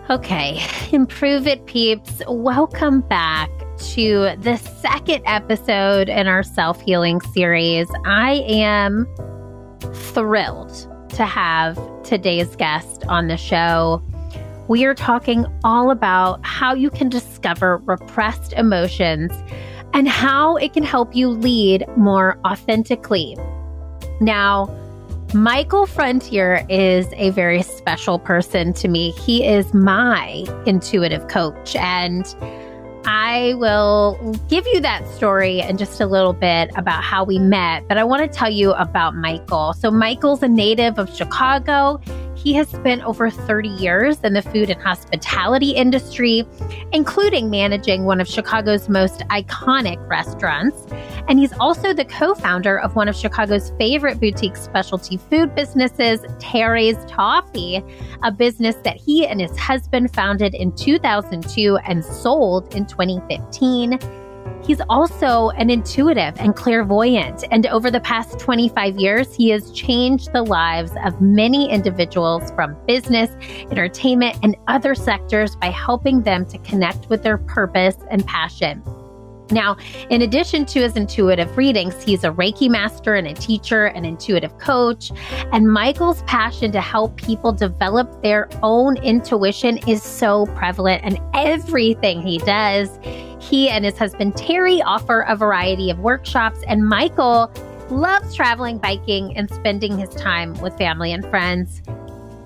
Okay, Improve It peeps, welcome back to the second episode in our self-healing series. I am thrilled to have today's guest on the show. We are talking all about how you can discover repressed emotions and how it can help you lead more authentically. Now, Michael Frontier is a very special person to me. He is my intuitive coach, and I will give you that story in just a little bit about how we met, but I want to tell you about Michael. So Michael's a native of Chicago. He has spent over 30 years in the food and hospitality industry, including managing one of Chicago's most iconic restaurants. And he's also the co-founder of one of Chicago's favorite boutique specialty food businesses, Terry's Toffee, a business that he and his husband founded in 2002 and sold in 2015. He's also an intuitive and clairvoyant, and over the past 25 years, he has changed the lives of many individuals from business, entertainment, and other sectors by helping them to connect with their purpose and passion. Now, in addition to his intuitive readings, he's a Reiki Master and a teacher, an intuitive coach, and Michael's passion to help people develop their own intuition is so prevalent in everything he does. He and his husband, Terry, offer a variety of workshops, and Michael loves traveling, biking, and spending his time with family and friends.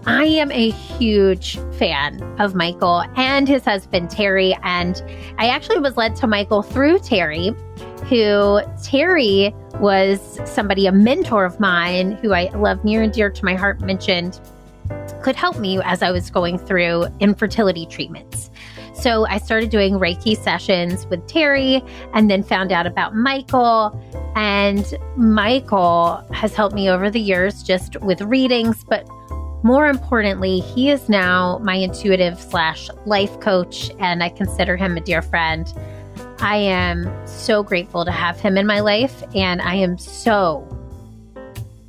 I am a huge fan of Michael and his husband, Terry, and I actually was led to Michael through Terry, Terry was somebody, a mentor of mine, who I love near and dear to my heart, mentioned could help me as I was going through infertility treatments. So I started doing Reiki sessions with Terry and then found out about Michael. And Michael has helped me over the years just with readings, but more importantly, he is now my intuitive/life coach, and I consider him a dear friend. I am so grateful to have him in my life, and I am so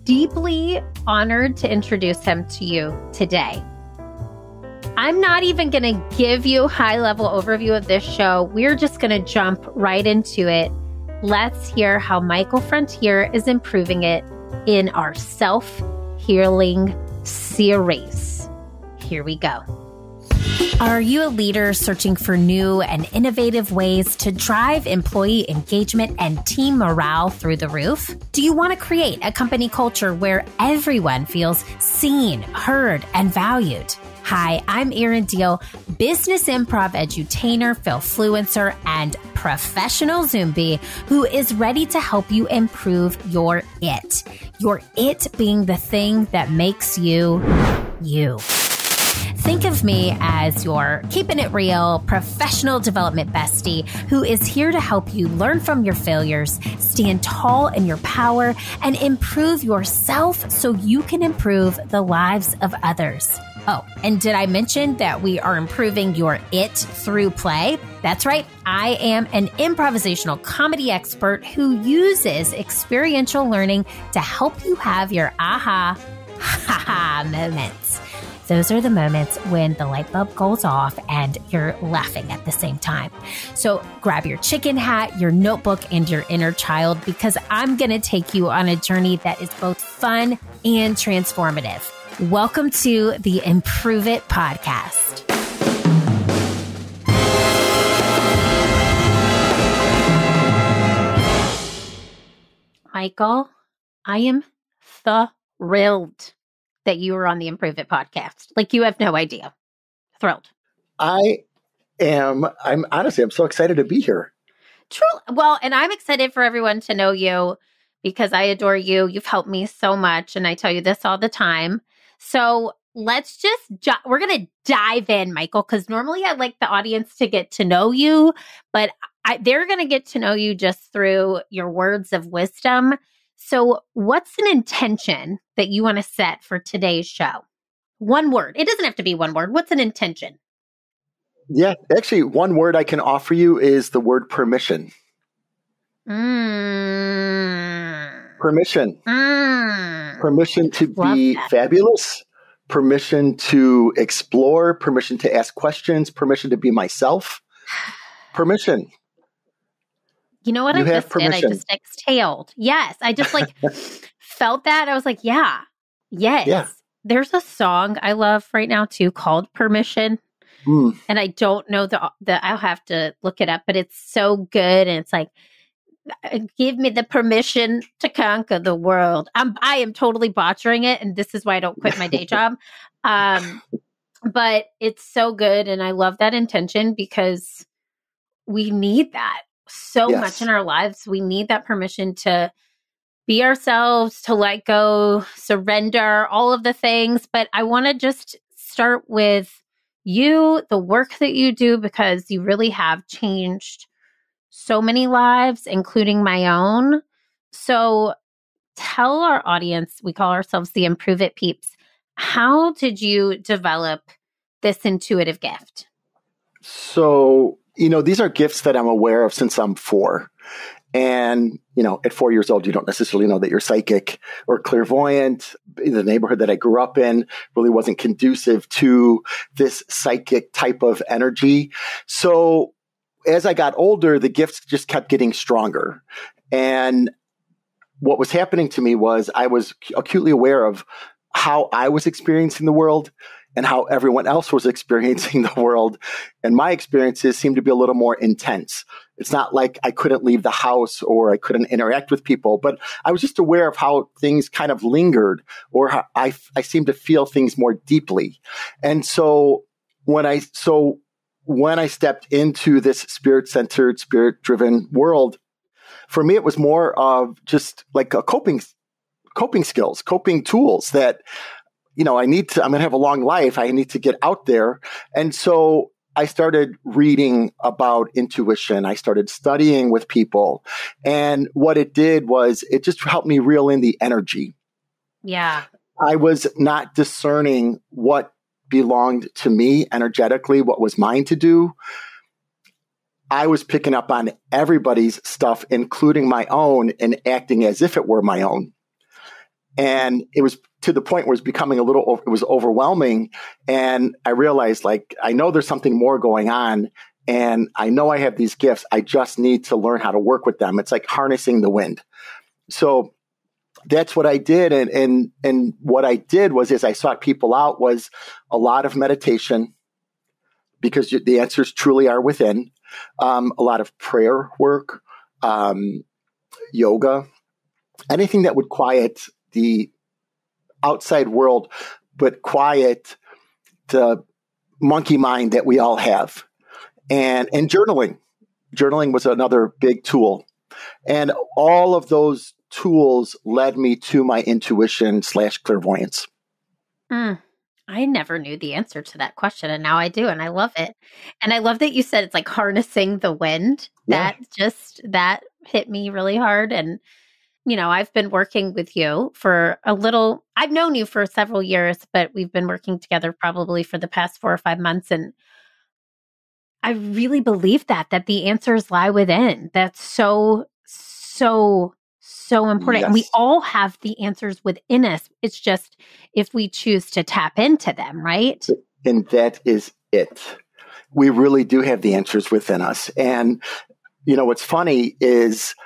deeply honored to introduce him to you today. I'm not even going to give you a high-level overview of this show. We're just going to jump right into it. Let's hear how Michael Frontier is improving it in our self-healing series. Here we go. Are you a leader searching for new and innovative ways to drive employee engagement and team morale through the roof? Do you want to create a company culture where everyone feels seen, heard, and valued? Hi, I'm Erin Deal, business improv edutainer, Philfluencer, and professional Zoombie who is ready to help you improve your it. Your it being the thing that makes you, you. Think of me as your keeping it real, professional development bestie who is here to help you learn from your failures, stand tall in your power, and improve yourself so you can improve the lives of others. Oh, and did I mention that we are improving your it through play? That's right. I am an improvisational comedy expert who uses experiential learning to help you have your aha, ha-ha moments. Those are the moments when the light bulb goes off and you're laughing at the same time. So grab your chicken hat, your notebook, and your inner child, because I'm going to take you on a journey that is both fun and transformative. Welcome to the Improve It podcast. Michael, I am thrilled that you were on the Improve It podcast. Like, you have no idea. Thrilled. I'm honestly, I'm so excited to be here. True. Well, and I'm excited for everyone to know you because I adore you. You've helped me so much. And I tell you this all the time. So let's just, we're going to dive in, Michael, because normally I like the audience to get to know you, but they're going to get to know you just through your words of wisdom. So what's an intention that you want to set for today's show? One word. It doesn't have to be one word. What's an intention? Yeah, actually, one word I can offer you is the word permission. Permission. Permission to be fabulous. permission to explore, permission to ask questions, permission to be myself. Permission. You know what You I have just did? I permission. just exhaled. Yes. I just like felt that. I was like, yeah, yes. Yeah. There's a song I love right now too called Permission. And I don't know I'll have to look it up, but it's so good. And it's like, give me the permission to conquer the world. I am totally botchering it. And this is why I don't quit my day job. But it's so good. And I love that intention because we need that so much in our lives. We need that permission to be ourselves, to let go, surrender, all of the things. But I want to just start with you, the work that you do, because you really have changed so many lives, including my own. So tell our audience, we call ourselves the Improve It Peeps. How did you develop this intuitive gift? So, these are gifts that I'm aware of since I'm 4. And, at 4 years old, you don't necessarily know that you're psychic or clairvoyant. The neighborhood that I grew up in really wasn't conducive to this psychic type of energy. So as I got older, the gifts just kept getting stronger. And what was happening to me was I was acutely aware of how I was experiencing the world and how everyone else was experiencing the world. And my experiences seemed to be a little more intense. It's not like I couldn't leave the house or I couldn't interact with people, but I was just aware of how things kind of lingered, or how I seemed to feel things more deeply. And so when I stepped into this spirit-centered, spirit-driven world, for me, it was more of just like a coping skills, coping tools that, I'm going to have a long life. I need to get out there. And so I started reading about intuition. I started studying with people. And what it did was it just helped me reel in the energy. Yeah. I was not discerning what belonged to me energetically, what was mine to do. I was picking up on everybody's stuff, including my own, and acting as if it were my own. And it was to the point where it was overwhelming. And I realized, I know there's something more going on, and I know I have these gifts. I just need to learn how to work with them. It's like harnessing the wind. So that's what I did. And what I did was, as I sought people out, was a lot of meditation, because the answers truly are within. A lot of prayer work, yoga, anything that would quiet the outside world, but quiet the monkey mind that we all have. And journaling. Journaling was another big tool. And all of those tools led me to my intuition / clairvoyance. I never knew the answer to that question, and now I do, and I love it. And I love that you said it's like harnessing the wind. Yeah. That hit me really hard. And, I've been working with you for I've known you for several years, but we've been working together probably for the past 4 or 5 months. And I really believe that the answers lie within. That's so, so, so important. Yes. And we all have the answers within us. It's just if we choose to tap into them, right? And that is it. We really do have the answers within us. And, what's funny is,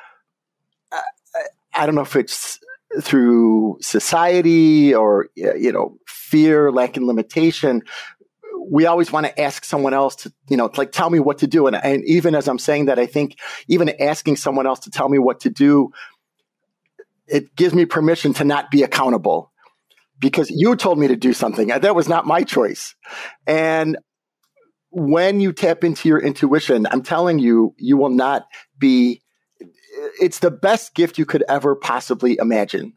I don't know if it's through society or, fear, lack and limitation. We always want to ask someone else to, tell me what to do. And even as I'm saying that, I think even asking someone else to tell me what to do, it gives me permission to not be accountable, because you told me to do something. That was not my choice. And when you tap into your intuition, I'm telling you, you will not be, it's the best gift you could ever possibly imagine.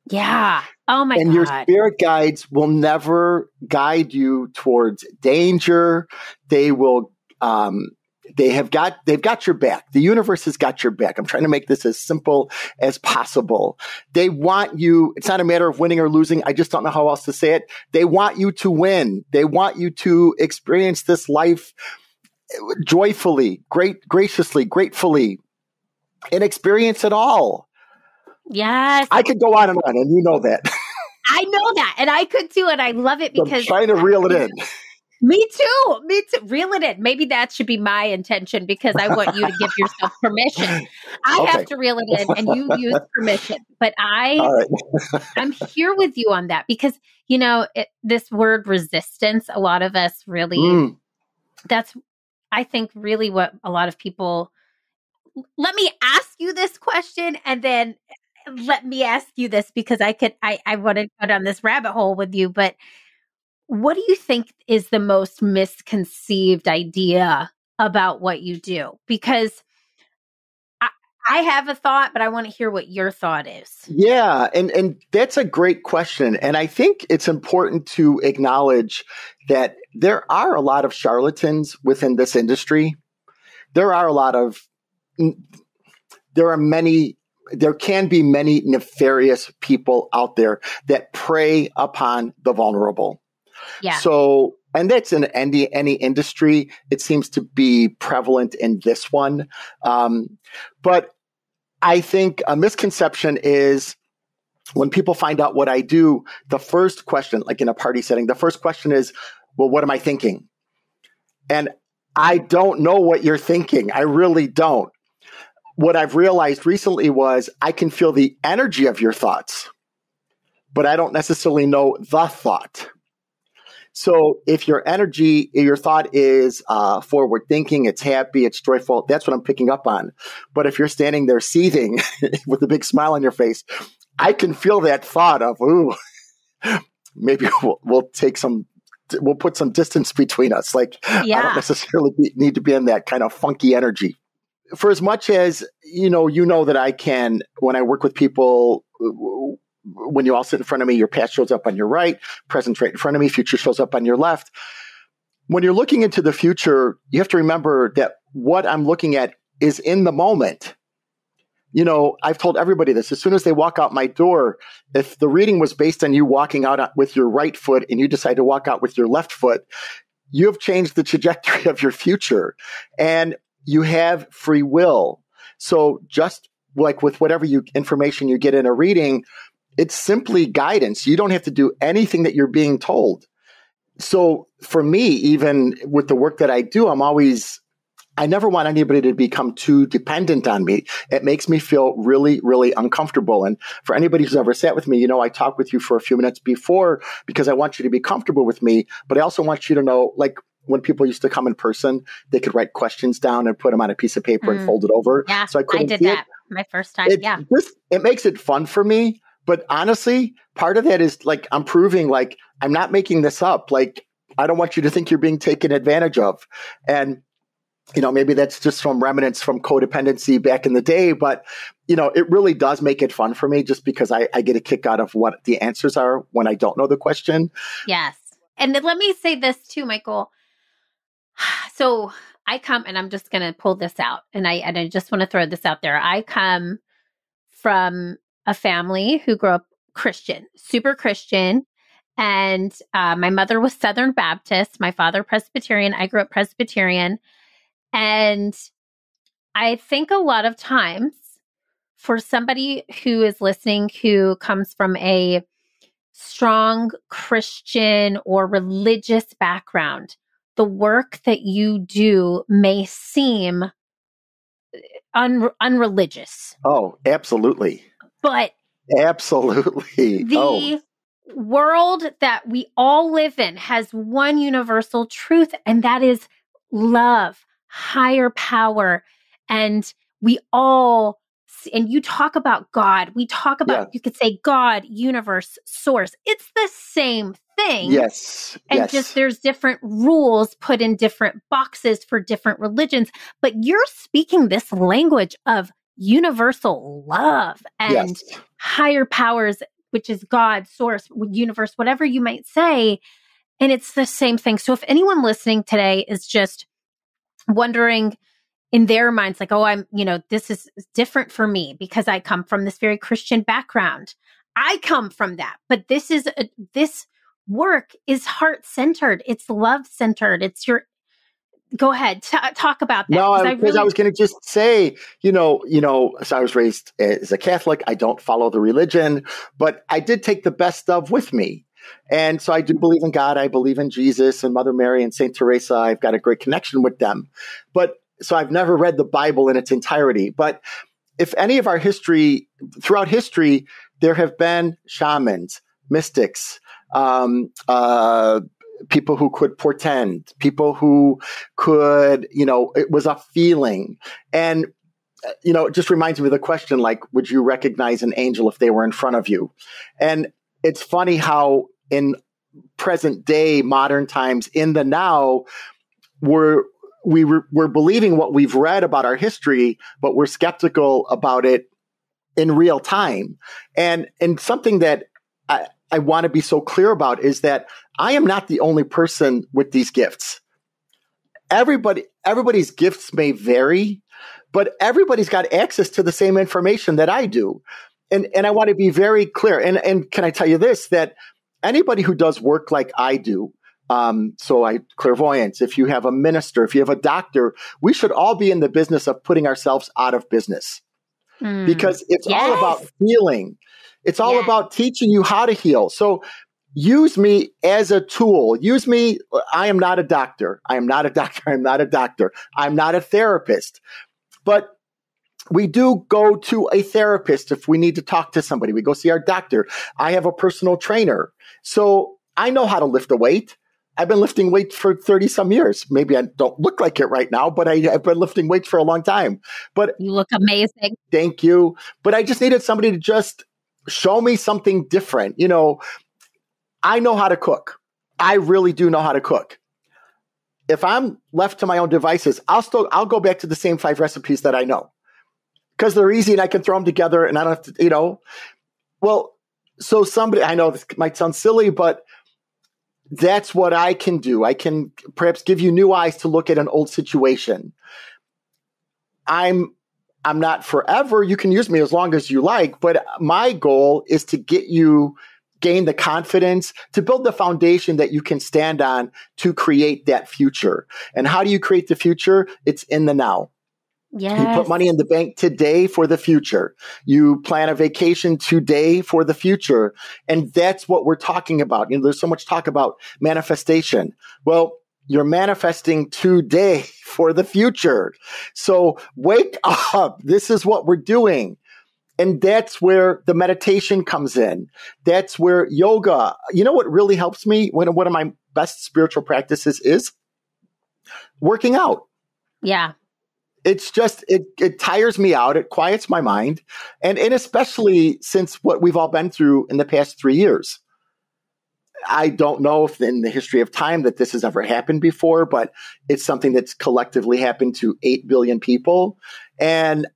Yeah. Oh my God. And your spirit guides will never guide you towards danger. They will, they've got your back. The universe has got your back. I'm trying to make this as simple as possible. They want you. It's not a matter of winning or losing. I just don't know how else to say it. They want you to win. They want you to experience this life joyfully, graciously, gratefully, and experience it all. Yes. I could go on, and you know that. I know that. And I could too. And I love it because I'm trying to reel it in. Me too. Me too. Reel it in. Maybe that should be my intention because I want you to give yourself permission. I have to reel it in and you use permission. But All right. I'm here with you on that because, this word resistance, a lot of us really, that's, I think, really what a lot of people, let me ask you this question and then let me ask you this because I want to go down this rabbit hole with you, but what do you think is the most misconceived idea about what you do? Because I have a thought, but I want to hear what your thought is. Yeah, and that's a great question. And I think it's important to acknowledge that there are a lot of charlatans within this industry. There can be many nefarious people out there that prey upon the vulnerable. Yeah. So, and that's in any industry. It seems to be prevalent in this one. But I think a misconception is when people find out what I do, the first question, like in a party setting, the first question is, well, what am I thinking? And I don't know what you're thinking. I really don't. What I've realized recently was I can feel the energy of your thoughts, but I don't necessarily know the thought. So if your thought is forward thinking, it's happy, it's joyful, that's what I'm picking up on. But if you're standing there seething with a big smile on your face, I can feel that thought of, ooh, maybe we'll put some distance between us. Like, I don't necessarily need to be in that kind of funky energy. For as much as, you know that I can, when I work with people, when you all sit in front of me, your past shows up on your right, present's right in front of me, future shows up on your left. When you're looking into the future, you have to remember that what I'm looking at is in the moment. I've told everybody this. As soon as they walk out my door, if the reading was based on you walking out with your right foot and you decide to walk out with your left foot, you have changed the trajectory of your future and you have free will. So just like with whatever information you get in a reading, it's simply guidance. You don't have to do anything that you're being told. So for me, even with the work that I do, I never want anybody to become too dependent on me. It makes me feel really, really uncomfortable. And for anybody who's ever sat with me, I talk with you for a few minutes before because I want you to be comfortable with me. But I also want you to know, like when people used to come in person, they could write questions down and put them on a piece of paper and fold it over. Yeah, so I did that my first time. It makes it fun for me. But honestly, part of that is like, I'm proving like, I'm not making this up. Like, I don't want you to think you're being taken advantage of. And, maybe that's just from remnants from codependency back in the day. But, it really does make it fun for me just because I get a kick out of what the answers are when I don't know the question. Yes. And then let me say this too, Michael. So I come, and I'm just going to pull this out. And I just want to throw this out there. I come from a family who grew up Christian, super Christian. And my mother was Southern Baptist, my father Presbyterian. I grew up Presbyterian. And I think a lot of times for somebody who is listening, who comes from a strong Christian or religious background, the work that you do may seem unreligious. Oh, absolutely. But absolutely. The world that we all live in has one universal truth, and that is love, higher power. And we all, and you talk about God, we talk about, you could say God, universe, source. It's the same thing. Yes. And just there's different rules put in different boxes for different religions. But you're speaking this language of universal love and higher powers, which is God, source, universe, whatever you might say. And it's the same thing. So if anyone listening today is just wondering in their minds, like, oh, this is different for me because I come from this very Christian background. I come from that. But this work is heart-centered. It's love-centered. go ahead, talk about that. No, because I was going to just say, so I was raised as a Catholic. I don't follow the religion, but I did take the best of with me. And so I do believe in God. I believe in Jesus and Mother Mary and Saint Teresa. I've got a great connection with them. But so I've never read the Bible in its entirety. But if any of our history, throughout history, there have been shamans, mystics, people who could portend, people who could, it was a feeling. And, it just reminds me of the question, like, would you recognize an angel if they were in front of you? And it's funny how in present day, modern times, in the now, we're believing what we've read about our history, but we're skeptical about it in real time. And something that I want to be so clear about is that I am not the only person with these gifts. Everybody's gifts may vary, but everybody's got access to the same information that I do. And I want to be very clear. And can I tell you this, that anybody who does work like I do, clairvoyance, if you have a minister, if you have a doctor, we should all be in the business of putting ourselves out of business. Because it's all about healing. It's all about teaching you how to heal. So use me as a tool. Use me. I am not a doctor. I'm not a therapist. But we do go to a therapist if we need to talk to somebody. We go see our doctor. I have a personal trainer. So I know how to lift a weight. I've been lifting weights for 30 some years. Maybe I don't look like it right now, but I've been lifting weights for a long time. But you look amazing. Thank you. But I just needed somebody to just show me something different. I know how to cook. I really do know how to cook. If I'm left to my own devices, I'll go back to the same 5 recipes that I know because they're easy and I can throw them together and I don't have to, Well, so somebody, I know this might sound silly, but that's what I can do. I can perhaps give you new eyes to look at an old situation. I'm not forever. You can use me as long as you like, but my goal is to gain the confidence to build the foundation that you can stand on to create that future. And how do you create the future? It's in the now. Yes. You put money in the bank today for the future. You plan a vacation today for the future. And that's what we're talking about. There's so much talk about manifestation. Well, you're manifesting today for the future. So wake up. This is what we're doing. And that's where the meditation comes in. That's where yoga, what really helps me? One of my best spiritual practices is working out. Yeah. It's just, it tires me out. It quiets my mind. And especially since what we've all been through in the past 3 years. I don't know if in the history of time that this has ever happened before, but it's something that's collectively happened to 8 billion people. And,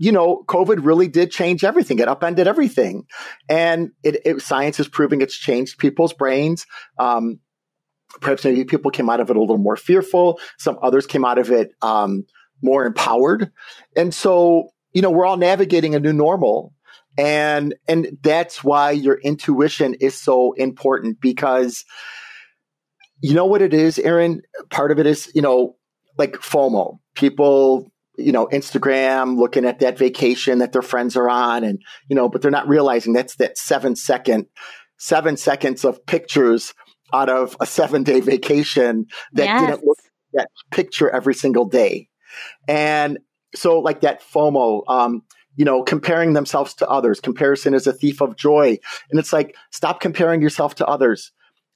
COVID really did change everything. It upended everything. And science is proving it's changed people's brains. Perhaps maybe people came out of it a little more fearful. Some others came out of it more empowered. And so, we're all navigating a new normal. And that's why your intuition is so important because you know what it is, Erin? Part of it is, like FOMO. People, Instagram, looking at that vacation that their friends are on and, but they're not realizing that's that 7 seconds of pictures out of a 7-day vacation that didn't look at that picture every single day. And so like that FOMO, comparing themselves to others. Comparison is a thief of joy. And it's like, stop comparing yourself to others.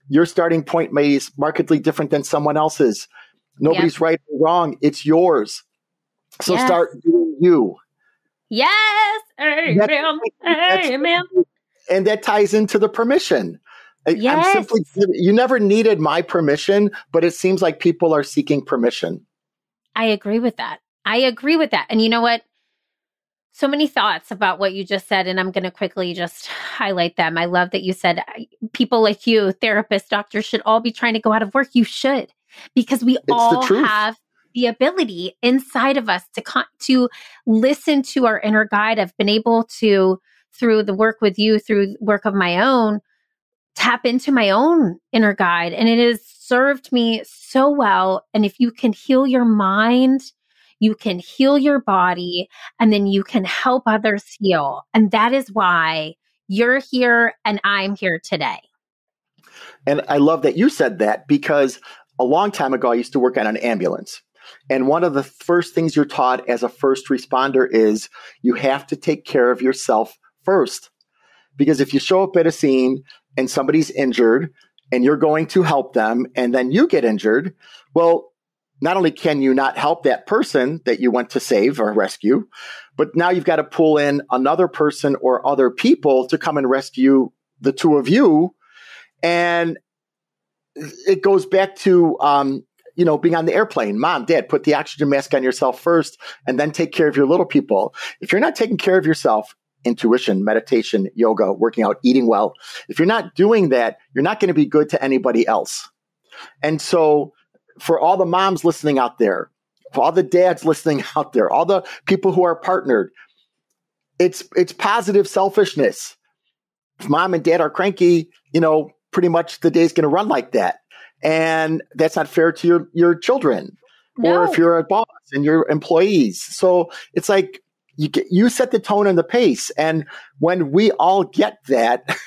Your starting point may be markedly different than someone else's. Nobody's right or wrong. It's yours. So start doing you. Yes. Amen. Amen. And that ties into the permission. You never needed my permission, but it seems like people are seeking permission. I agree with that. And you know what? So many thoughts about what you just said, and I'm going to quickly just highlight them. I love that you said people like you, therapists, doctors, should all be trying to go out of work. You should, because we all have the ability inside of us to listen to our inner guide. I've been able to, through the work with you, through work of my own, tap into my own inner guide. And it is served me so well. And if you can heal your mind, you can heal your body, and then you can help others heal. And that is why you're here and I'm here today. And I love that you said that, because a long time ago, I used to work on an ambulance. And one of the first things you're taught as a first responder is you have to take care of yourself first. Because if you show up at a scene and somebody's injured and you're going to help them and then you get injured, well, not only can you not help that person that you went to save or rescue, but now you've got to pull in another person or other people to come and rescue the two of you. And it goes back to, being on the airplane. Mom, Dad, put the oxygen mask on yourself first and then take care of your little people. If you're not taking care of yourself, intuition, meditation, yoga, working out, eating well, if you're not doing that, you're not going to be good to anybody else. And so for all the moms listening out there, for all the dads listening out there, all the people who are partnered, it's positive selfishness. If mom and dad are cranky, pretty much the day's going to run like that. And that's not fair to your children. No. Or if you're a boss and your employees. So it's like you set the tone and the pace. And when we all get that,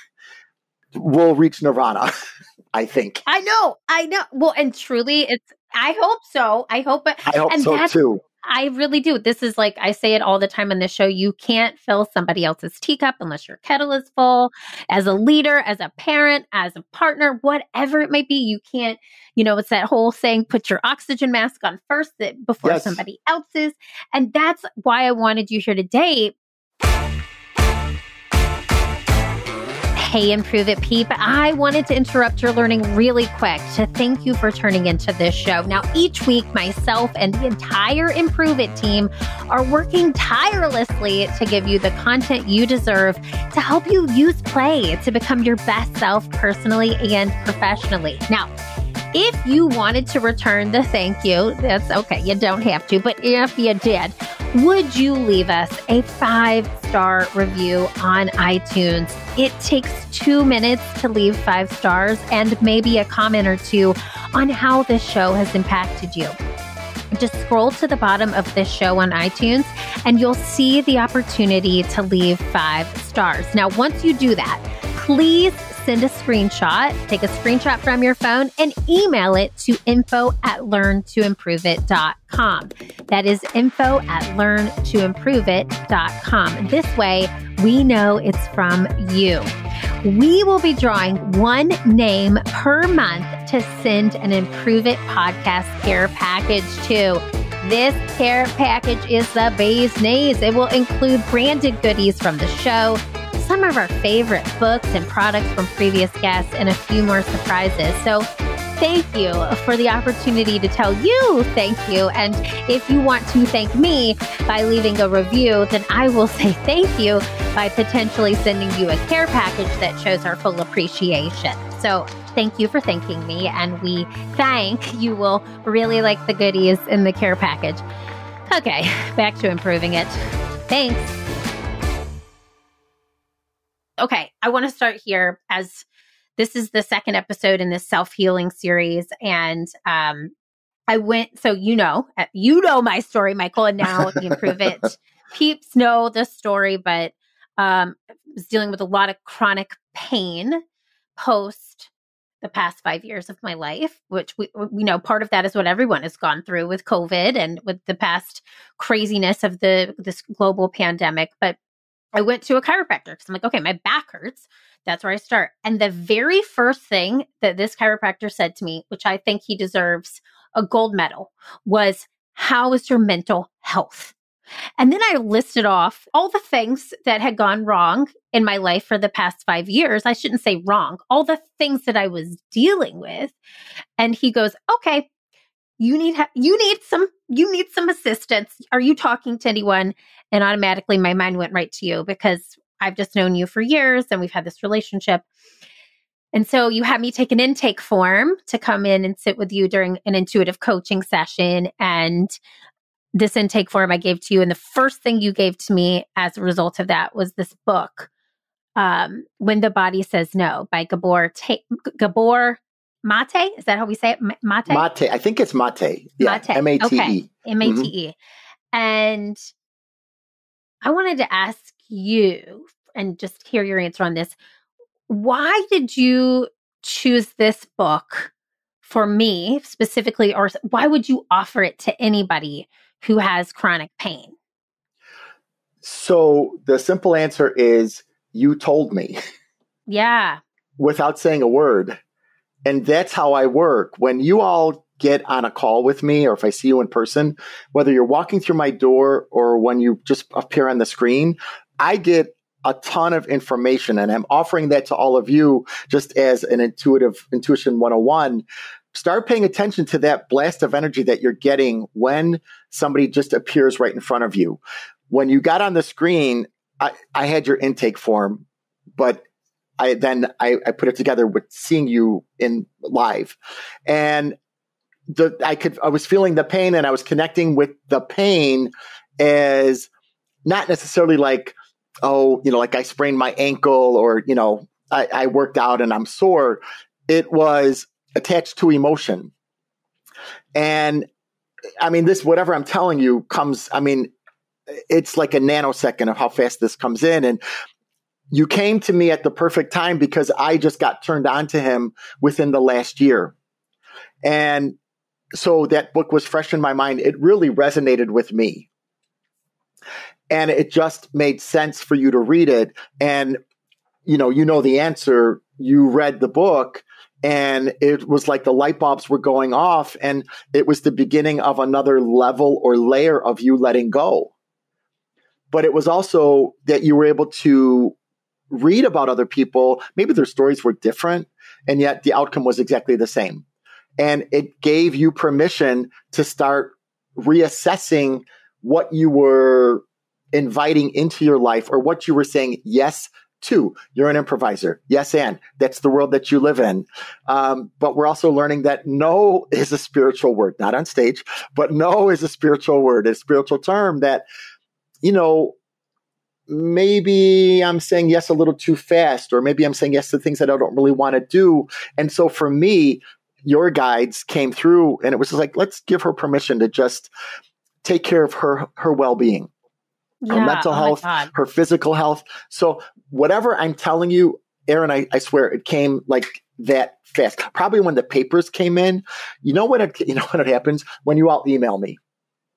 we'll reach nirvana, I think. I know. Well, and truly, I hope so. I hope so too. I really do. This is like, I say it all the time on the show. You can't fill somebody else's teacup unless your kettle is full. As a leader, as a parent, as a partner, whatever it might be, you can't, it's that whole saying, put your oxygen mask on first before somebody else's. And that's why I wanted you here today. Hey, Improve It Peep. I wanted to interrupt your learning really quick to thank you for turning into this show. Now, each week, myself and the entire Improve It team are working tirelessly to give you the content you deserve to help you use play to become your best self personally and professionally. Now, if you wanted to return the thank you, that's okay. You don't have to, but if you did, would you leave us a 5-star review on iTunes? It takes 2 minutes to leave 5 stars and maybe a comment or two on how this show has impacted you. Just scroll to the bottom of this show on iTunes and you'll see the opportunity to leave 5 stars. Now, once you do that, please send a screenshot, take a screenshot from your phone and email it to info@learntoimproveit.com. That is info@learntoimproveit.com. This way, we know it's from you. We will be drawing one name per month to send an Improve It podcast care package to. This care package is the bee's knees. It will include branded goodies from the show, some of our favorite books and products from previous guests, and a few more surprises. So thank you for the opportunity to tell you thank you. And if you want to thank me by leaving a review, then I will say thank you by potentially sending you a care package that shows our full appreciation. So thank you for thanking me. And we think you will really like the goodies in the care package. Okay, back to improving it. Thanks. Okay, I want to start here as this is the second episode in this self-healing series. And I went, so you know my story, Michael, and now the Improve It peeps know the story, but I was dealing with a lot of chronic pain post the past 5 years of my life, which we know part of that is what everyone has gone through with COVID and with the past craziness of this global pandemic. But I went to a chiropractor because I'm like, okay, my back hurts. That's where I start. And the very first thing that this chiropractor said to me, which I think he deserves a gold medal, was, how is your mental health? And then I listed off all the things that had gone wrong in my life for the past 5 years. I shouldn't say wrong, all the things that I was dealing with. And he goes, okay, you need some assistance. Are you talking to anyone? And automatically my mind went right to you because I've just known you for years and we've had this relationship. And so you had me take an intake form to come in and sit with you during an intuitive coaching session. And this intake form I gave to you. And the first thing you gave to me as a result of that was this book, When the Body Says No by Gabor Mate? Is that how we say it? Mate? Mate. I think it's mate. Yeah. Mate. M-A-T-E. Okay. M-A-T-E. And I wanted to ask you and just hear your answer on this. Why did you choose this book for me specifically, or why would you offer it to anybody who has chronic pain? So the simple answer is you told me. Yeah. Without saying a word. And that's how I work. When you all get on a call with me, or if I see you in person, whether you're walking through my door or when you just appear on the screen, I get a ton of information, and I'm offering that to all of you just as an intuition 101. Start paying attention to that blast of energy that you're getting when somebody just appears right in front of you. When you got on the screen, I had your intake form, but I put it together with seeing you in live, and I was feeling the pain, and I was connecting with the pain as not necessarily like, oh, like I sprained my ankle, or, I worked out and I'm sore. It was attached to emotion. And I mean, whatever I'm telling you comes, it's like a nanosecond of how fast this comes in. And you came to me at the perfect time because I just got turned on to him within the last year. And so that book was fresh in my mind. It really resonated with me. And it just made sense for you to read it. And, you know the answer. You read the book, and it was like the light bulbs were going off, and it was the beginning of another level or layer of you letting go. But it was also that you were able to read about other people. Maybe their stories were different, and yet the outcome was exactly the same. And it gave you permission to start reassessing what you were inviting into your life, or what you were saying yes to. You're an improviser. Yes, and that's the world that you live in. But we're also learning that no is a spiritual word, not on stage, but no is a spiritual word, a spiritual term that, maybe I'm saying yes a little too fast, or maybe I'm saying yes to things that I don't really want to do. And so for me, your guides came through, and it was just like, let's give her permission to just take care of her well-being. Her mental health, her physical health. So whatever I'm telling you, Erin, I swear it came like that fast. Probably when the papers came in, when it happens when you all email me.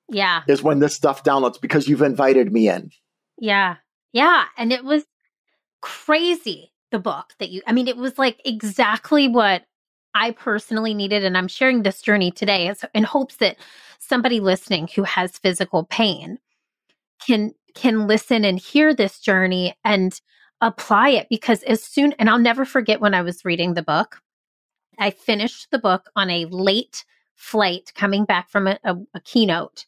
Yeah. Is when this stuff downloads, because you've invited me in. Yeah. Yeah. And it was crazy, the book it was like exactly what I personally needed. And I'm sharing this journey today in hopes that somebody listening who has physical pain can listen and hear this journey and apply it, because and I'll never forget when I was reading the book, I finished the book on a late flight coming back from a keynote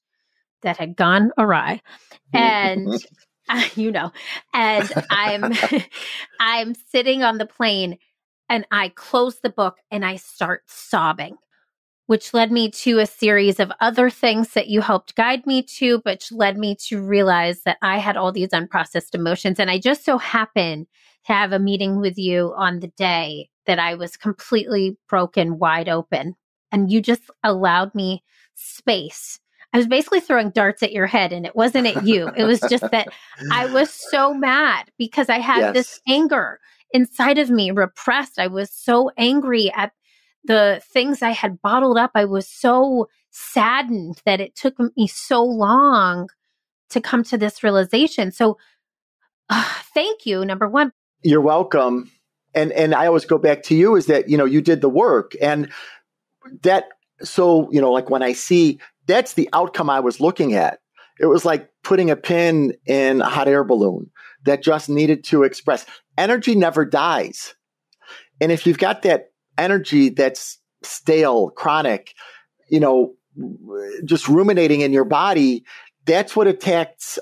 that had gone awry. And, and I'm sitting on the plane, and I close the book and I start sobbing, which led me to a series of other things that you helped guide me to, which led me to realize that I had all these unprocessed emotions. And I just so happened to have a meeting with you on the day that I was completely broken, wide open. And you just allowed me space. I was basically throwing darts at your head, and it wasn't at you. It was just that I was so mad because I had this anger inside of me, repressed. I was so angry at the things I had bottled up. I was so saddened that it took me so long to come to this realization. So thank you, number one. You're welcome. And I always go back to you is that, you did the work, and that, so, like when I see, that's the outcome I was looking at. It was like putting a pin in a hot air balloon that just needed to express. Energy never dies. And if you've got that energy that's stale, chronic, just ruminating in your body, that's what attacks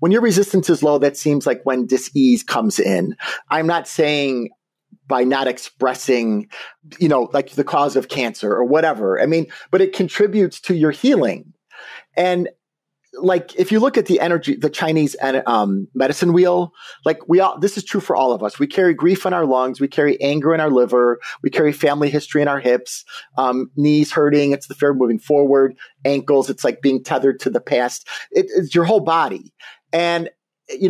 when your resistance is low, that seems like when dis-ease comes in. I'm not saying by not expressing, like the cause of cancer or whatever. But it contributes to your healing. And like if you look at the energy, the Chinese medicine wheel, like this is true for all of us. We carry grief in our lungs. We carry anger in our liver. We carry family history in our hips, knees hurting. It's the fear of moving forward. Ankles. It's like being tethered to the past. It's your whole body. And,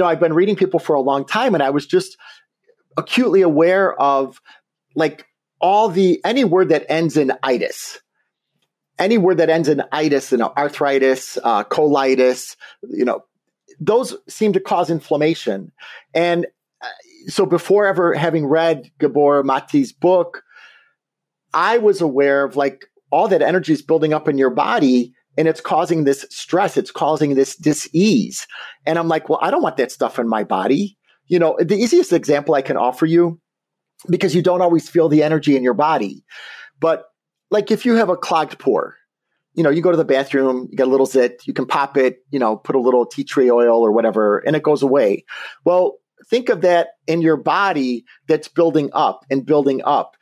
I've been reading people for a long time, and I was just acutely aware of like any word that ends in itis. Any word that ends in itis, arthritis, colitis, those seem to cause inflammation. And so before ever having read Gabor Mate's book, I was aware of like all that energy is building up in your body, and it's causing this stress. It's causing this dis-ease. And I'm like, well, I don't want that stuff in my body. The easiest example I can offer you, because you don't always feel the energy in your body, but like if you have a clogged pore, you go to the bathroom, you get a little zit, you can pop it, put a little tea tree oil or whatever, and it goes away. Well, think of that in your body that's building up and building up.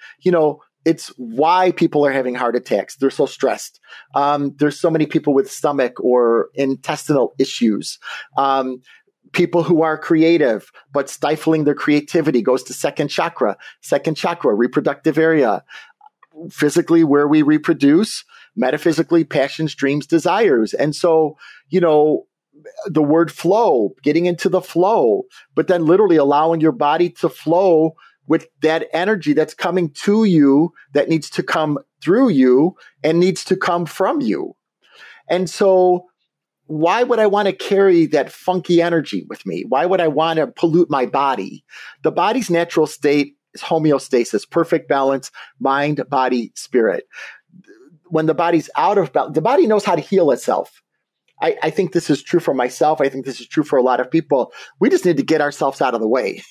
It's why people are having heart attacks. They're so stressed. There's so many people with stomach or intestinal issues. People who are creative, but stifling their creativity goes to second chakra, reproductive area. Physically, where we reproduce, metaphysically, passions, dreams, desires. And so, the word flow, getting into the flow, but then literally allowing your body to flow with that energy that's coming to you, that needs to come through you and needs to come from you. And so why would I want to carry that funky energy with me? Why would I want to pollute my body? The body's natural state is homeostasis, perfect balance, mind, body, spirit. When the body's out of balance, the body knows how to heal itself. I think this is true for myself. I think this is true for a lot of people. We just need to get ourselves out of the way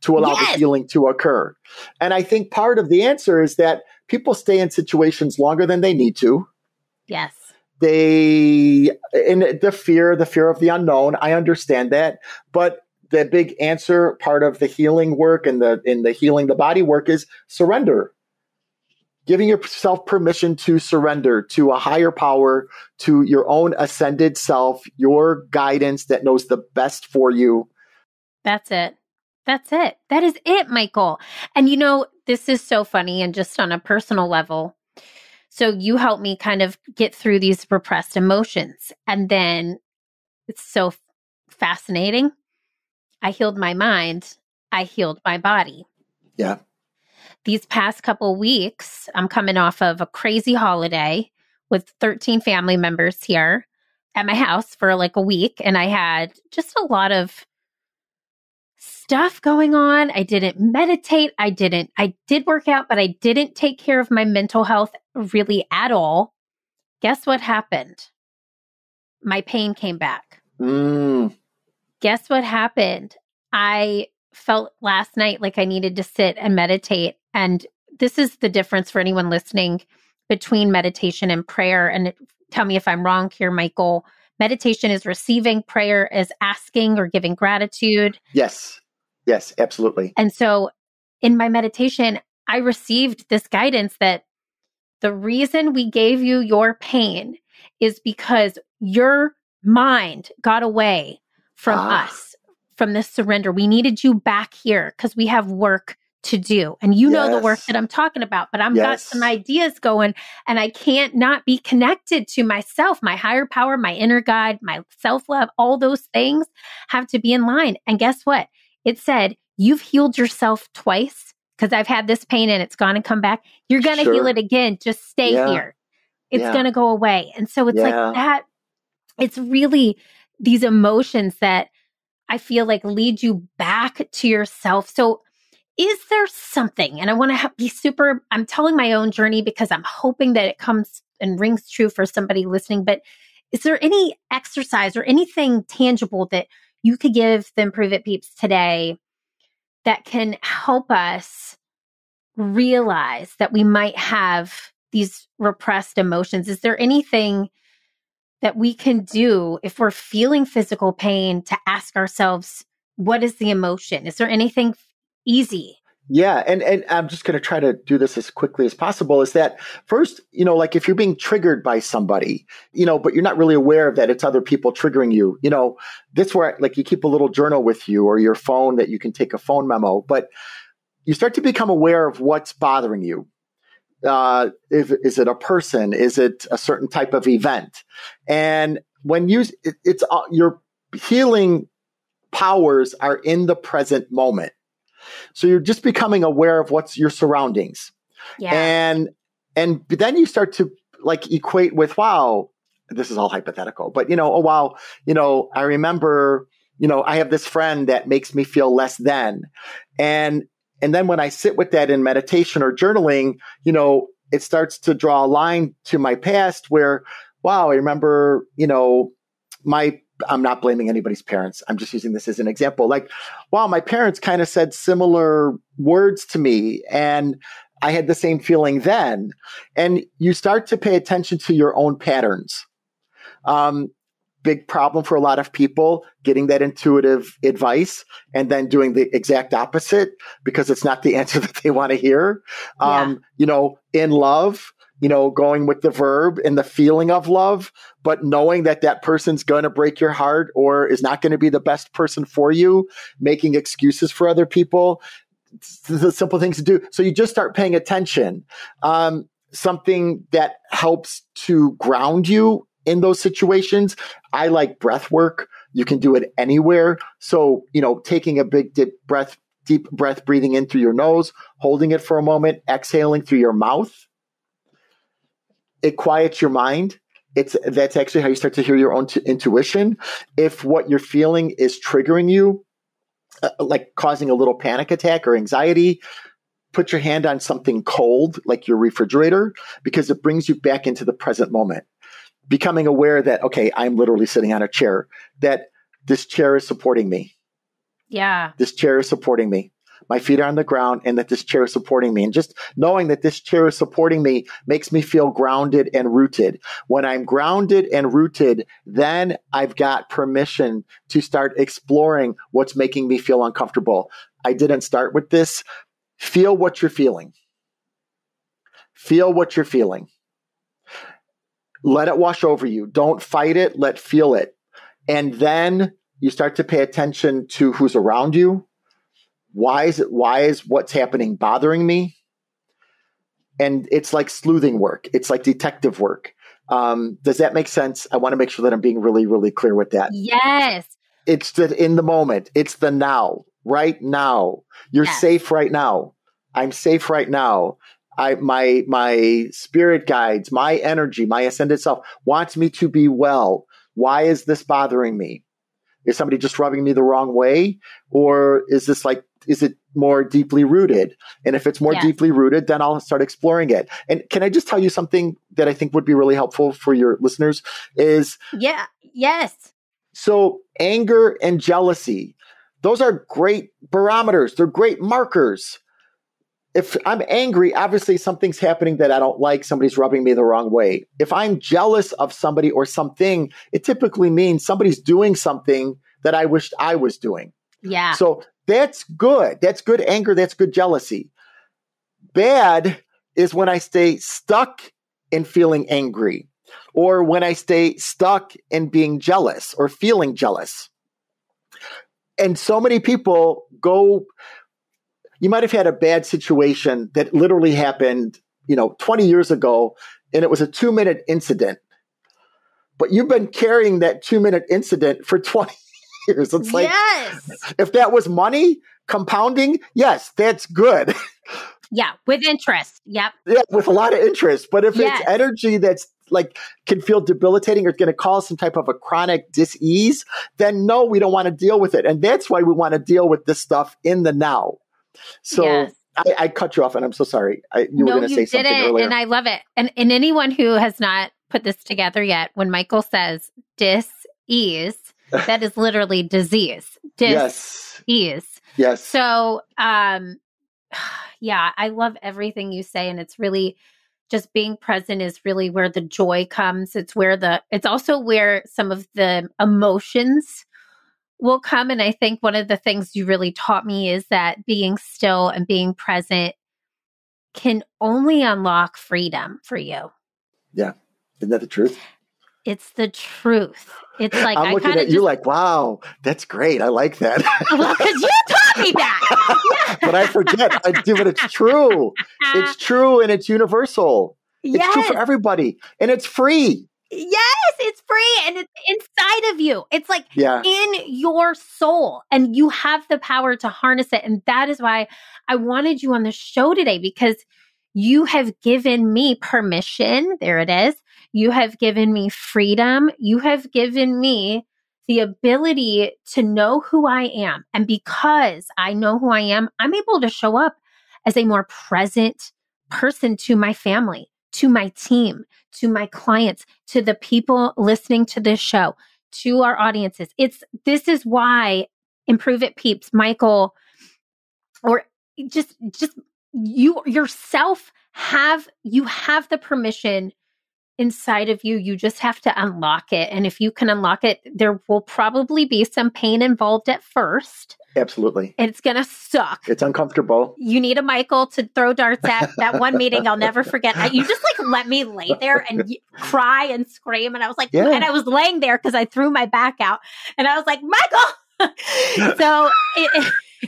to allow the healing to occur. And I think part of the answer is that people stay in situations longer than they need to. Yes. In the fear of the unknown, I understand that. But the big answer, part of the healing work and the healing the body work, is surrender. Giving yourself permission to surrender to a higher power, to your own ascended self, your guidance that knows the best for you. That's it. That's it. That is it, Michael. And this is so funny, and just on a personal level. So you helped me kind of get through these repressed emotions. And then it's so fascinating. I healed my mind. I healed my body. Yeah. These past couple weeks, I'm coming off of a crazy holiday with 13 family members here at my house for like a week. And I had just a lot of stuff going on. I didn't meditate. I did work out, but I didn't take care of my mental health really at all. Guess what happened? My pain came back. Guess what happened? I felt last night like I needed to sit and meditate. And this is the difference for anyone listening between meditation and prayer. And tell me if I'm wrong here, Michael. Meditation is receiving, prayer is asking or giving gratitude. Yes, absolutely. And so in my meditation, I received this guidance that the reason we gave you your pain is because your mind got away from us, from this surrender. We needed you back here because we have work to do. And you know the work that I'm talking about, but I've got some ideas going, and I can't not be connected to myself, my higher power, my inner guide, my self-love. All those things have to be in line. And guess what? It said, you've healed yourself twice because I've had this pain and it's gone and come back. You're going to heal it again. Just stay here. It's going to go away. And so it's like that. It's really these emotions that I feel like lead you back to yourself. So is there something, and I want to be I'm telling my own journey because I'm hoping that it comes and rings true for somebody listening, but is there any exercise or anything tangible that you could give the Improve It peeps today that can help us realize that we might have these repressed emotions? Is there anything that we can do if we're feeling physical pain to ask ourselves, what is the emotion? Is there anything easy? Yeah. And I'm just going to try to do this as quickly as possible is that first, like if you're being triggered by somebody, but you're not really aware of that it's other people triggering you, this where like you keep a little journal with you or your phone that you can take a phone memo, but you start to become aware of what's bothering you. Is it a person? Is it a certain type of event? And when it's your healing powers are in the present moment. So you're just becoming aware of what's your surroundings. Yeah. And then you start to like equate with, wow, this is all hypothetical, but oh, wow, I remember, I have this friend that makes me feel less than. And then when I sit with that in meditation or journaling, it starts to draw a line to my past where, wow, I remember, I'm not blaming anybody's parents. I'm just using this as an example. Like, wow, my parents kind of said similar words to me and I had the same feeling then. And you start to pay attention to your own patterns. Big problem for a lot of people, getting that intuitive advice and then doing the exact opposite because it's not the answer that they want to hear. In love, going with the verb and the feeling of love, but knowing that that person's going to break your heart or is not going to be the best person for you, making excuses for other people, the simple things to do. So you just start paying attention. Something that helps to ground you in those situations. I like breath work. You can do it anywhere. So, taking a big deep breath, breathing in through your nose, holding it for a moment, exhaling through your mouth. It quiets your mind. That's actually how you start to hear your own intuition. If what you're feeling is triggering you, like causing a little panic attack or anxiety, put your hand on something cold, like your refrigerator, because it brings you back into the present moment. Becoming aware that, okay, I'm literally sitting on a chair, that this chair is supporting me. Yeah. This chair is supporting me. My feet are on the ground and that this chair is supporting me. And just knowing that this chair is supporting me makes me feel grounded and rooted. When I'm grounded and rooted, then I've got permission to start exploring what's making me feel uncomfortable. I didn't start with this. Feel what you're feeling. Feel what you're feeling. Let it wash over you. Don't fight it. Feel it. And then you start to pay attention to who's around you. Why is what's happening bothering me? And it's like sleuthing work. It's like detective work. Does that make sense? I want to make sure that I'm being really, really clear with that. Yes. It's in the moment. It's the now, right now. You're safe right now. I'm safe right now. My spirit guides, my energy, my ascended self wants me to be well. Why is this bothering me? Is somebody just rubbing me the wrong way? Or is it more deeply rooted? And if it's more deeply rooted, then I'll start exploring it. And can I just tell you something that I think would be really helpful for your listeners is yes. So anger and jealousy, those are great barometers. They're great markers. If I'm angry, obviously something's happening that I don't like. Somebody's rubbing me the wrong way. If I'm jealous of somebody or something, it typically means somebody's doing something that I wished I was doing. Yeah. So that's good. That's good anger. That's good jealousy. Bad is when I stay stuck in feeling angry or when I stay stuck in being jealous or feeling jealous. And so many people you might have had a bad situation that literally happened, 20 years ago, and it was a 2-minute incident. But you've been carrying that 2-minute incident for 20 years. It's like, if that was money compounding, yes, that's good. Yeah, with interest. Yep. Yeah, with a lot of interest. But if it's energy that's like can feel debilitating or it's going to cause some type of a chronic dis-ease, then no, we don't want to deal with it. And that's why we want to deal with this stuff in the now. So I cut you off and I'm so sorry. You were going to say something earlier. And I love it. And anyone who has not put this together yet, when Michael says dis-ease, that is literally disease. Dis-ease. Yes. So, I love everything you say. And it's really just being present is really where the joy comes. It's also where some of the emotions will come. And I think one of the things you really taught me is that being still and being present can only unlock freedom for you. Yeah. Isn't that the truth? It's the truth. It's like, I'm looking at you like, wow, that's great. I like that. Well, because you taught me that. Yeah. But I forget. But it's true. It's true and it's universal. It's true for everybody. And it's free. Yes, it's free and it's inside of you. It's like in your soul, and you have the power to harness it. And that is why I wanted you on the show today, because you have given me permission. There it is. You have given me freedom. You have given me the ability to know who I am. And because I know who I am, I'm able to show up as a more present person to my family, to my team, to my clients, to the people listening to this show, to our audiences. This is why Improve It peeps, Michael, or just you yourself have the permission inside of you. You just have to unlock it. And if you can unlock it, there will probably be some pain involved at first. Absolutely. And it's going to suck. It's uncomfortable. You need a Michael to throw darts at. That one meeting I'll never forget. You just like let me lay there and cry and scream. And I was like, and I was laying there because I threw my back out. And I was like, Michael! So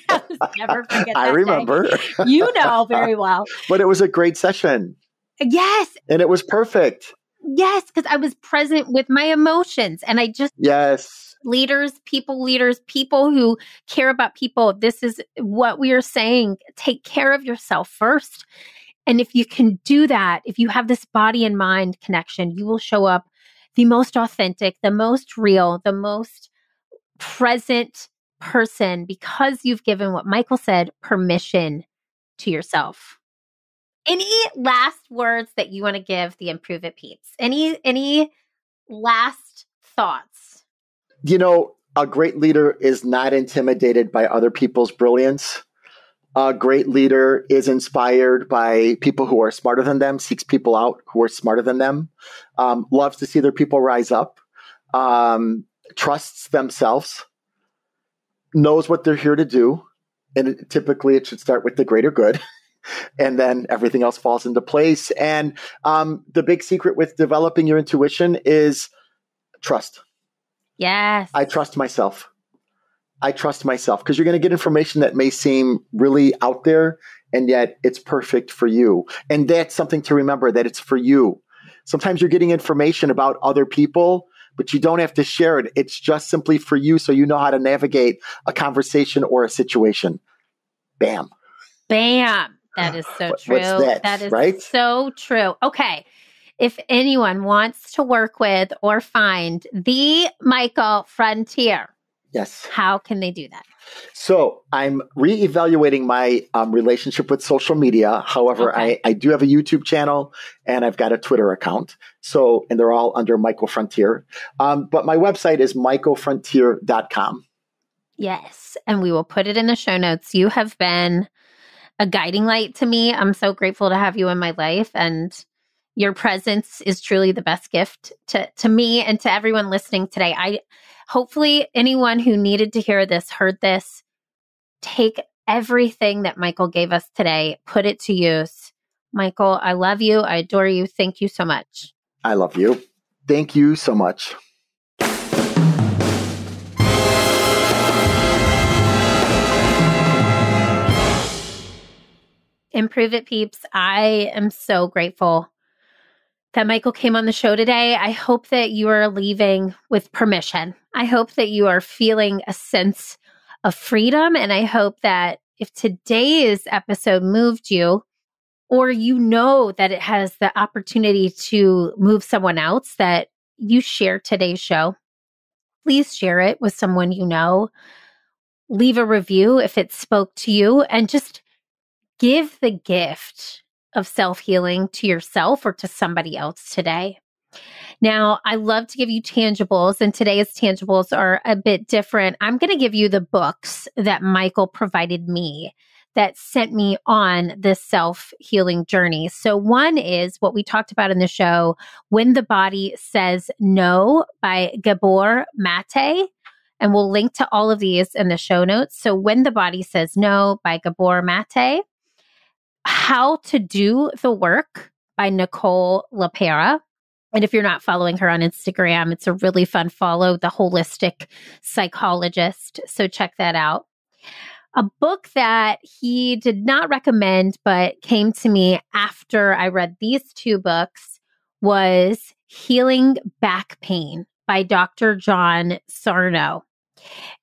I will never forget that I remember. Day. You know very well. But it was a great session. Yes. And it was perfect. Yes, because I was present with my emotions. And I just... Yes. Leaders, people who care about people. This is what we are saying. Take care of yourself first. And if you can do that, if you have this body and mind connection, you will show up the most authentic, the most real, the most present person, because you've given, what Michael said, permission to yourself. Any last words that you want to give the Improve It peeps? Any last thoughts? You know, a great leader is not intimidated by other people's brilliance. A great leader is inspired by people who are smarter than them, seeks people out who are smarter than them, loves to see their people rise up, trusts themselves, knows what they're here to do. And typically it should start with the greater good. And then everything else falls into place. And the big secret with developing your intuition is trust. Yes. I trust myself. Because you're going to get information that may seem really out there, and yet it's perfect for you. And that's something to remember, that it's for you. Sometimes you're getting information about other people, but you don't have to share it. It's just simply for you, so you know how to navigate a conversation or a situation. Bam. Bam. That is so true. That is right? So true. Okay. If anyone wants to work with or find the Michael Frontier, yes, how can they do that? So I'm reevaluating my relationship with social media. However, I do have a YouTube channel and I've got a Twitter account. And they're all under Michael Frontier. But my website is michaelfrontier.com. Yes. And we will put it in the show notes. You have been a guiding light to me. I'm so grateful to have you in my life, and your presence is truly the best gift to me and to everyone listening today. Hopefully anyone who needed to hear this heard this. Take everything that Michael gave us today, put it to use. Michael, I love you. I adore you. Thank you so much. I love you. Thank you so much. Improve It peeps. I am so grateful that Michael came on the show today. I hope that you are leaving with permission. I hope that you are feeling a sense of freedom. And I hope that if today's episode moved you, or you know that it has the opportunity to move someone else, that you share today's show. Please share it with someone you know. Leave a review if it spoke to you, and just give the gift of self-healing to yourself or to somebody else today. Now, I love to give you tangibles, and today's tangibles are a bit different. I'm going to give you the books that Michael provided me that sent me on this self-healing journey. So one is what we talked about in the show, When the Body Says No by Gabor Mate. And we'll link to all of these in the show notes. So When the Body Says No by Gabor Mate, How to Do the Work by Nicole LaPera. And if you're not following her on Instagram, it's a really fun follow, The Holistic Psychologist. So check that out. A book that he did not recommend, but came to me after I read these two books was Healing Back Pain by Dr. John Sarno.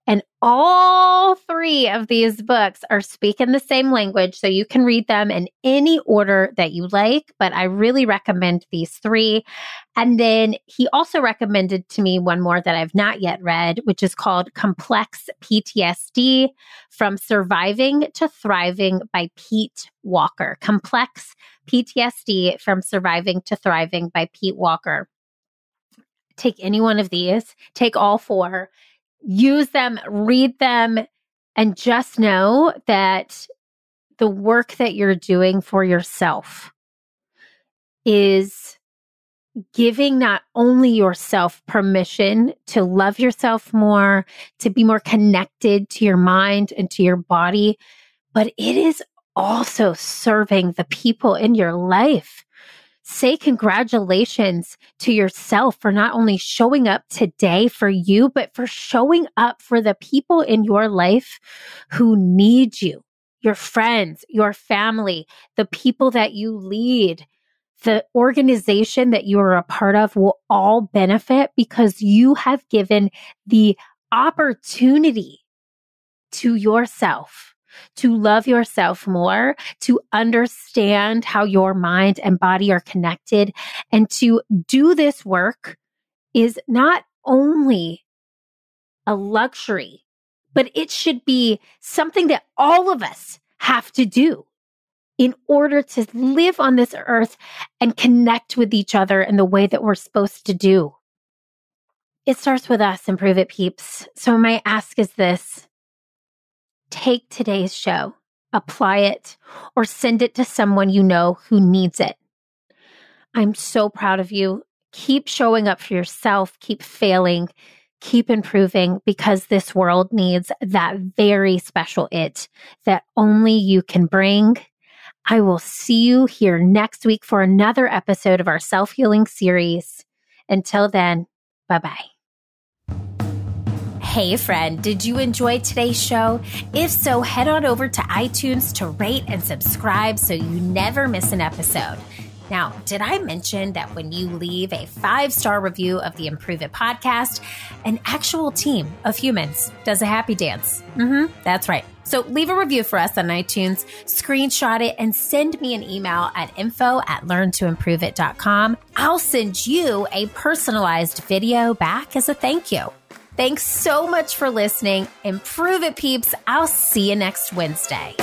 And all three of these books are speaking the same language, so you can read them in any order that you like, but I really recommend these three. And then he also recommended to me one more that I've not yet read, which is called Complex PTSD From Surviving to Thriving by Pete Walker. Complex PTSD From Surviving to Thriving by Pete Walker. Take any one of these, take all four, use them, read them, and just know that the work that you're doing for yourself is giving not only yourself permission to love yourself more, to be more connected to your mind and to your body, but it is also serving the people in your life. Say congratulations to yourself for not only showing up today for you, but for showing up for the people in your life who need you, your friends, your family, the people that you lead, the organization that you are a part of will all benefit because you have given the opportunity to yourself to love yourself more, to understand how your mind and body are connected, and to do this work is not only a luxury, but it should be something that all of us have to do in order to live on this earth and connect with each other in the way that we're supposed to do. It starts with us, Improve It peeps. So my ask is this: take today's show, apply it, or send it to someone you know who needs it. I'm so proud of you. Keep showing up for yourself, keep failing, keep improving, because this world needs that very special it that only you can bring. I will see you here next week for another episode of our self-healing series. Until then, bye-bye. Hey friend, did you enjoy today's show? If so, head on over to iTunes to rate and subscribe so you never miss an episode. Now, did I mention that when you leave a 5-star review of the Improve It podcast, an actual team of humans does a happy dance? That's right. So leave a review for us on iTunes, screenshot it, and send me an email at info@learntoimproveit.com. I'll send you a personalized video back as a thank you. Thanks so much for listening. Improve It, peeps. I'll see you next Wednesday.